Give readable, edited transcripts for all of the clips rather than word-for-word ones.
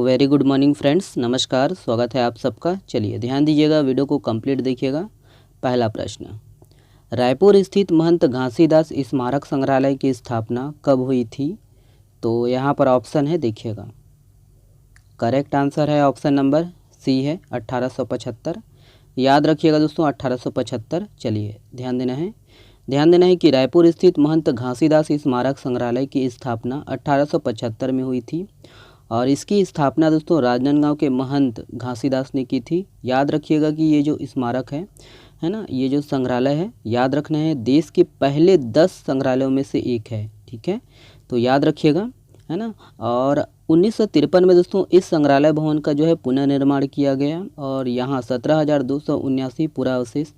Very good morning friends, नमस्कार, स्वागत है आप सबका। चलिए ध्यान दीजिएगा, वीडियो को कंप्लीट देखिएगा। पहला प्रश्न, रायपुर स्थित महंत घासीदास स्मारक संग्रहालय की स्थापना कब हुई थी? तो यहाँ पर ऑप्शन है, देखिएगा। करेक्ट आंसर है ऑप्शन नंबर सी है 1875। याद रखिएगा दोस्तों, 1875। चलिए ध्यान देना है कि रायपुर स्थित महंत घासीदास स्मारक संग्रहालय की स्थापना 1875 में हुई थी और इसकी स्थापना दोस्तों राजनांदगांव के महंत घासीदास ने की थी। याद रखिएगा कि ये जो स्मारक है ना, ये जो संग्रहालय है, याद रखना है देश के पहले 10 संग्रहालयों में से एक है। ठीक है, तो याद रखिएगा, है ना। और 1953 में दोस्तों इस संग्रहालय भवन का जो है पुनर्निर्माण किया गया और यहाँ 17,279 पुरावशेष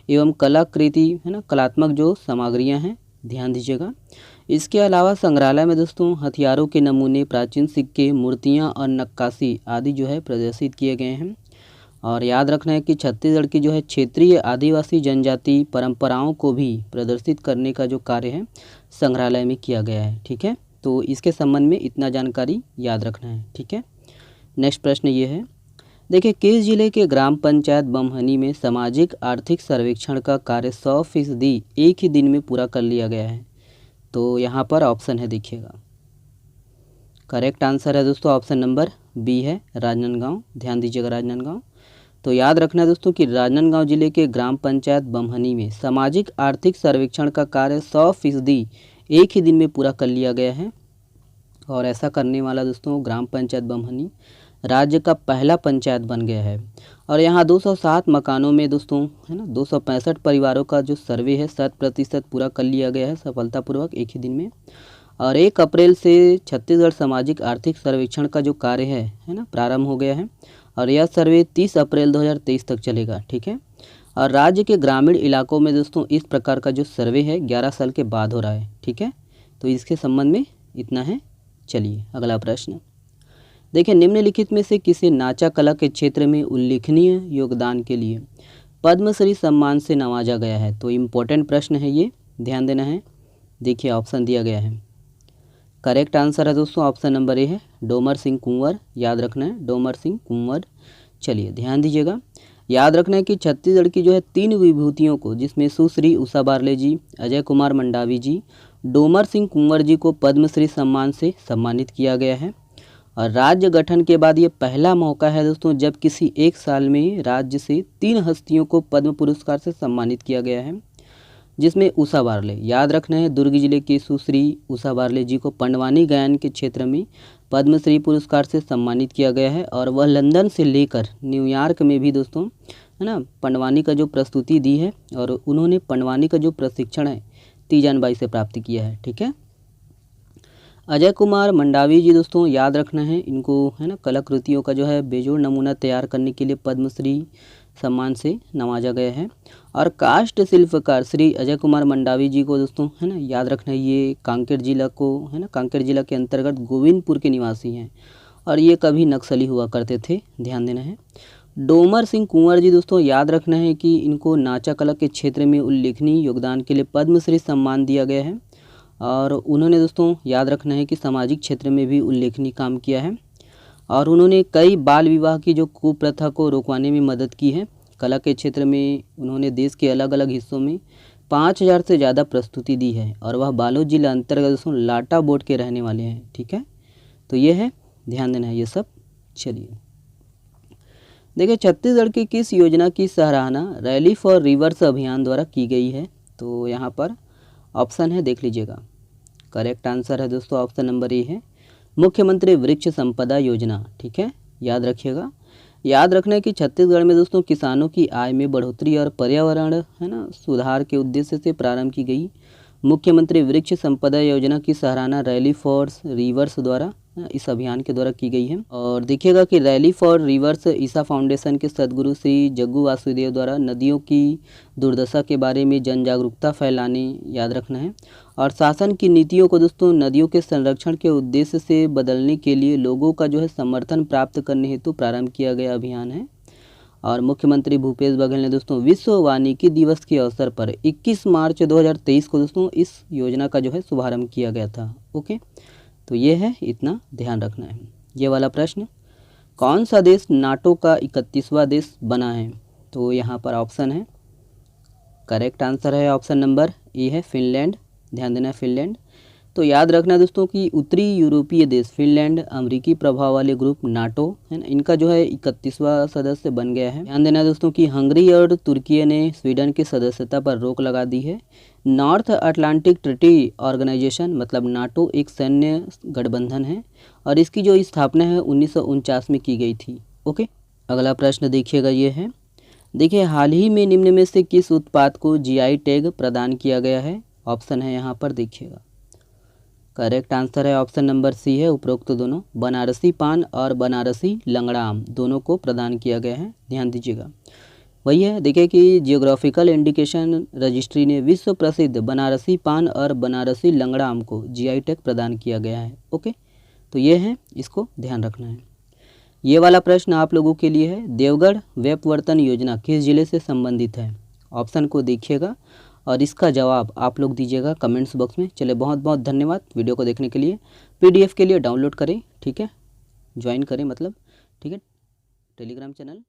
एवं कलाकृति, है ना, कलात्मक जो सामग्रियाँ हैं, ध्यान दीजिएगा। इसके अलावा संग्रहालय में दोस्तों हथियारों के नमूने, प्राचीन सिक्के, मूर्तियां और नक्काशी आदि जो है प्रदर्शित किए गए हैं। और याद रखना है कि छत्तीसगढ़ की जो है क्षेत्रीय आदिवासी जनजाति परंपराओं को भी प्रदर्शित करने का जो कार्य है संग्रहालय में किया गया है। ठीक है, तो इसके संबंध में इतना जानकारी याद रखना है। ठीक है, नेक्स्ट प्रश्न ये है, देखिए, किस जिले के ग्राम पंचायत बमहनी में सामाजिक आर्थिक सर्वेक्षण का कार्य 100% एक ही दिन में पूरा कर लिया गया है? तो यहाँ पर ऑप्शन है, देखिएगा। करेक्ट आंसर है दोस्तों ऑप्शन नंबर बी है, राजनांदगांव। ध्यान दीजिएगा, राजनांदगांव। तो याद रखना है दोस्तों कि राजनांदगांव जिले के ग्राम पंचायत बमहनी में सामाजिक आर्थिक सर्वेक्षण का कार्य 100% एक ही दिन में पूरा कर लिया गया है। और ऐसा करने वाला दोस्तों ग्राम पंचायत बमहनी राज्य का पहला पंचायत बन गया है। और यहाँ 207 मकानों में दोस्तों, है ना, 265 परिवारों का जो सर्वे है 100% पूरा कर लिया गया है सफलतापूर्वक एक ही दिन में। और 1 अप्रैल से छत्तीसगढ़ सामाजिक आर्थिक सर्वेक्षण का जो कार्य है ना, प्रारंभ हो गया है और यह सर्वे 30 अप्रैल 2023 तक चलेगा। ठीक है, और राज्य के ग्रामीण इलाकों में दोस्तों इस प्रकार का जो सर्वे है 11 साल के बाद हो रहा है। ठीक है, तो इसके संबंध में इतना है। चलिए अगला प्रश्न, देखिए, निम्नलिखित में से किसे नाचा कला के क्षेत्र में उल्लेखनीय योगदान के लिए पद्मश्री सम्मान से नवाजा गया है? तो इम्पोर्टेंट प्रश्न है ये, ध्यान देना है। देखिए ऑप्शन दिया गया है। करेक्ट आंसर है दोस्तों ऑप्शन नंबर ए है, डोमर सिंह कुंवर। याद रखना है, डोमर सिंह कुंवर। चलिए ध्यान दीजिएगा, याद रखना है कि छत्तीसगढ़ की जो है 3 विभूतियों को, जिसमें सुश्री उषा बारले जी, अजय कुमार मंडावी जी, डोमर सिंह कुंवर जी को पद्मश्री सम्मान से सम्मानित किया गया है। और राज्य गठन के बाद ये पहला मौका है दोस्तों जब किसी एक साल में राज्य से 3 हस्तियों को पद्म पुरस्कार से सम्मानित किया गया है, जिसमें उषा बारले, याद रखना है, दुर्ग जिले की सुश्री उषा बारले जी को पंडवानी गायन के क्षेत्र में पद्मश्री पुरस्कार से सम्मानित किया गया है। और वह लंदन से लेकर न्यूयॉर्क में भी दोस्तों, है ना, पंडवानी का जो प्रस्तुति दी है और उन्होंने पंडवानी का जो प्रशिक्षण है तीजन बाई से प्राप्त किया है। ठीक है, अजय कुमार मंडावी जी दोस्तों, याद रखना है, इनको, है ना, कलाकृतियों का जो है बेजोड़ नमूना तैयार करने के लिए पद्मश्री सम्मान से नवाजा गया है। और काष्ठ शिल्पकार श्री अजय कुमार मंडावी जी को दोस्तों, है ना, याद रखना है, ये कांकेर जिला को, है ना, कांकेर जिला के अंतर्गत गोविंदपुर के निवासी हैं और ये कभी नक्सली हुआ करते थे, ध्यान देना है। डोमर सिंह कुंवर जी दोस्तों, याद रखना है कि इनको नाचा कला के क्षेत्र में उल्लेखनीय योगदान के लिए पद्मश्री सम्मान दिया गया है। और उन्होंने दोस्तों, याद रखना है कि सामाजिक क्षेत्र में भी उल्लेखनीय काम किया है और उन्होंने कई बाल विवाह की जो कुप्रथा को रोकवाने में मदद की है। कला के क्षेत्र में उन्होंने देश के अलग अलग हिस्सों में 5000 से ज़्यादा प्रस्तुति दी है और वह बालोद जिला अंतर्गत दोस्तों लाटा बोर्ड के रहने वाले हैं। ठीक है, तो ये है, ध्यान देना है ये सब। चलिए देखिए, छत्तीसगढ़ की किस योजना की सराहना रैली फॉर रिवर्स अभियान द्वारा की गई है? तो यहाँ पर ऑप्शन है, देख लीजिएगा। करेक्ट आंसर है दोस्तों ऑप्शन नंबर ए है, मुख्यमंत्री वृक्ष संपदा योजना। ठीक है, याद रखिएगा। याद रखना है कि छत्तीसगढ़ में दोस्तों किसानों की आय में बढ़ोतरी और पर्यावरण, है ना, सुधार के उद्देश्य से प्रारंभ की गई मुख्यमंत्री वृक्ष संपदा योजना की सराहना रैली फॉर रिवर्स द्वारा, इस अभियान के द्वारा की गई है। और देखिएगा कि rally for reverse Isa foundation के सदगुरु श्री जग्गू वासुदेव द्वारा नदियों की दुर्दशा के बारे में जन जागरूकता फैलाने, याद रखना है, और शासन की नीतियों को दोस्तों नदियों के संरक्षण के उद्देश्य से बदलने के लिए लोगों का जो है समर्थन प्राप्त करने हेतु प्रारंभ किया गया अभियान है। और मुख्यमंत्री भूपेश बघेल ने दोस्तों विश्व वानिकी दिवस के अवसर पर 21 मार्च 2023 को दोस्तों इस योजना का जो है शुभारंभ किया गया था। ओके, तो ये है, इतना ध्यान रखना है। ये वाला प्रश्न कौन सा देश नाटो का 31वां देश बना है? तो यहाँ पर ऑप्शन है, करेक्ट आंसर है ऑप्शन नंबर ए है फिनलैंड। ध्यान देना फिनलैंड। तो याद रखना दोस्तों कि उत्तरी यूरोपीय देश फिनलैंड अमेरिकी प्रभाव वाले ग्रुप नाटो है ना, इनका जो है 31वां सदस्य बन गया है। ध्यान देना दोस्तों कि हंगरी और तुर्की ने स्वीडन की सदस्यता पर रोक लगा दी है। नॉर्थ अटलांटिक ट्रीटी ऑर्गेनाइजेशन मतलब नाटो एक सैन्य गठबंधन है और इसकी जो स्थापना है 1949 में की गई थी। ओके, अगला प्रश्न देखिएगा, ये है, देखिए हाल ही में निम्न में से किस उत्पाद को जीआई टैग प्रदान किया गया है? ऑप्शन है यहाँ पर देखिएगा। करेक्ट आंसर है ऑप्शन नंबर सी है उपरोक्त दोनों। बनारसी पान और बनारसी लंगड़ा आम दोनों को प्रदान किया गया है। ध्यान दीजिएगा, वही है। देखिए कि जियोग्राफिकल इंडिकेशन रजिस्ट्री ने विश्व प्रसिद्ध बनारसी पान और बनारसी लंगड़ा आम को जीआई टैग प्रदान किया गया है। ओके, तो ये है, इसको ध्यान रखना है। ये वाला प्रश्न आप लोगों के लिए है, देवगढ़ वेपवर्तन योजना किस जिले से संबंधित है? ऑप्शन को देखिएगा और इसका जवाब आप लोग दीजिएगा कमेंट्स बॉक्स में। चलिए, बहुत बहुत धन्यवाद वीडियो को देखने के लिए। पीडीएफ के लिए डाउनलोड करें, ठीक है, ज्वाइन करें मतलब, ठीक है, टेलीग्राम चैनल।